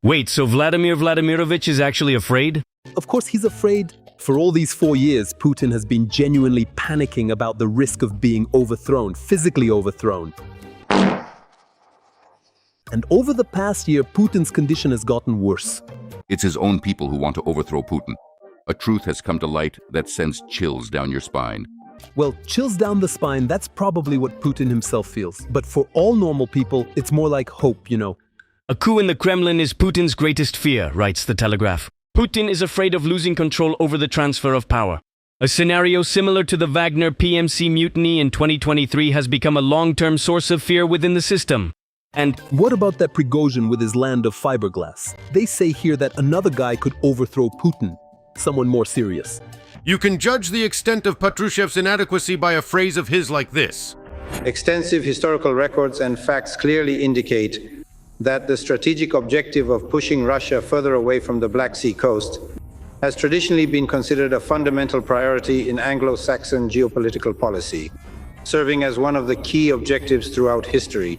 Wait, so Vladimir Vladimirovich is actually afraid? Of course he's afraid. For all these 4 years, Putin has been genuinely panicking about the risk of being overthrown, physically overthrown. And over the past year, Putin's condition has gotten worse. It's his own people who want to overthrow Putin. A truth has come to light that sends chills down your spine. Well, chills down the spine, that's probably what Putin himself feels. But for all normal people, it's more like hope, you know. A coup in the Kremlin is Putin's greatest fear, writes the Telegraph. Putin is afraid of losing control over the transfer of power. A scenario similar to the Wagner PMC mutiny in 2023 has become a long-term source of fear within the system. And what about that Prigozhin with his land of fiberglass? They say here that another guy could overthrow Putin, someone more serious. You can judge the extent of Patrushev's inadequacy by a phrase of his like this. Extensive historical records and facts clearly indicate that the strategic objective of pushing Russia further away from the Black Sea coast has traditionally been considered a fundamental priority in Anglo-Saxon geopolitical policy, serving as one of the key objectives throughout history.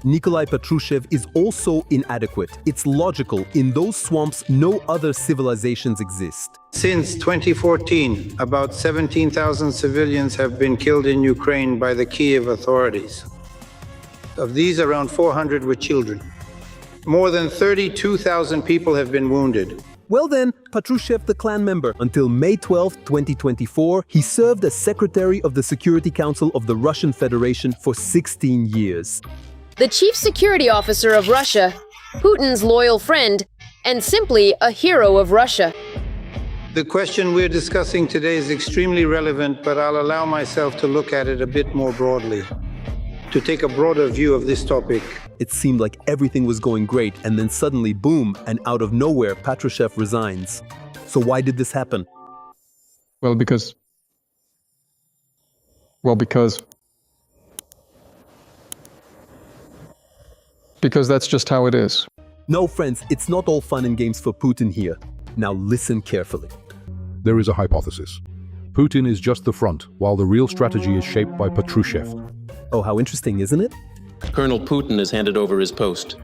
Nikolai Patrushev is also inadequate. It's logical. In those swamps, no other civilizations exist. Since 2014, about 17,000 civilians have been killed in Ukraine by the Kiev authorities. Of these, around 400 were children. More than 32,000 people have been wounded. Well then, Patrushev, the clan member. Until May 12, 2024, he served as Secretary of the Security Council of the Russian Federation for 16 years. The chief security officer of Russia, Putin's loyal friend, and simply a hero of Russia. The question we're discussing today is extremely relevant, but I'll allow myself to look at it a bit more broadly, to take a broader view of this topic. It seemed like everything was going great, and then suddenly, boom, and out of nowhere, Patrushev resigns. So why did this happen? Because that's just how it is. No, friends, it's not all fun and games for Putin here. Now listen carefully. There is a hypothesis. Putin is just the front, while the real strategy is shaped by Patrushev. Oh, how interesting, isn't it? Colonel Putin has handed over his post.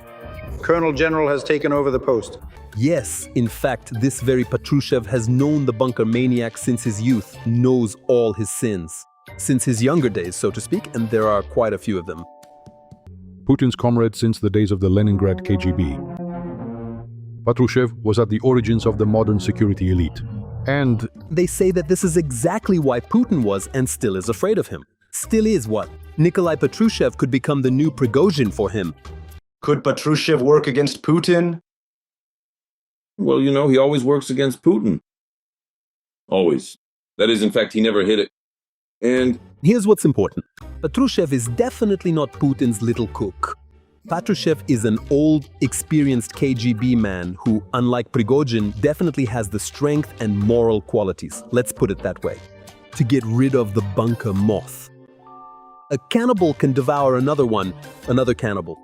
Colonel General has taken over the post. Yes, in fact, this very Patrushev has known the bunker maniac since his youth, knows all his sins. Since his younger days, so to speak, and there are quite a few of them. Putin's comrade since the days of the Leningrad KGB. Patrushev was at the origins of the modern security elite. And they say that this is exactly why Putin was and still is afraid of him. Still is what? Nikolai Patrushev could become the new Prigozhin for him. Could Patrushev work against Putin? Well, you know, he always works against Putin. Always. That is, in fact, he never hit it. And here's what's important. Patrushev is definitely not Putin's little cook. Patrushev is an old, experienced KGB man who, unlike Prigozhin, definitely has the strength and moral qualities, let's put it that way, to get rid of the bunker moth. A cannibal can devour another cannibal.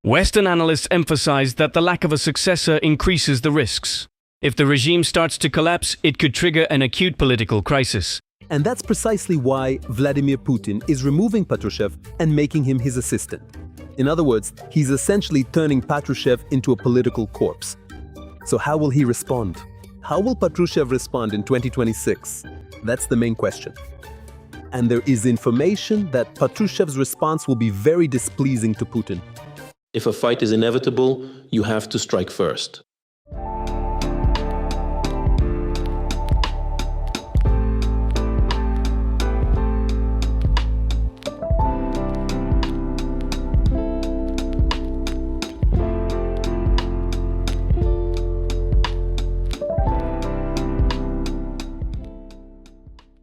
Western analysts emphasize that the lack of a successor increases the risks. If the regime starts to collapse, it could trigger an acute political crisis. And that's precisely why Vladimir Putin is removing Patrushev and making him his assistant. In other words, he's essentially turning Patrushev into a political corpse. So how will he respond? How will Patrushev respond in 2026? That's the main question. And there is information that Patrushev's response will be very displeasing to Putin. If a fight is inevitable, you have to strike first.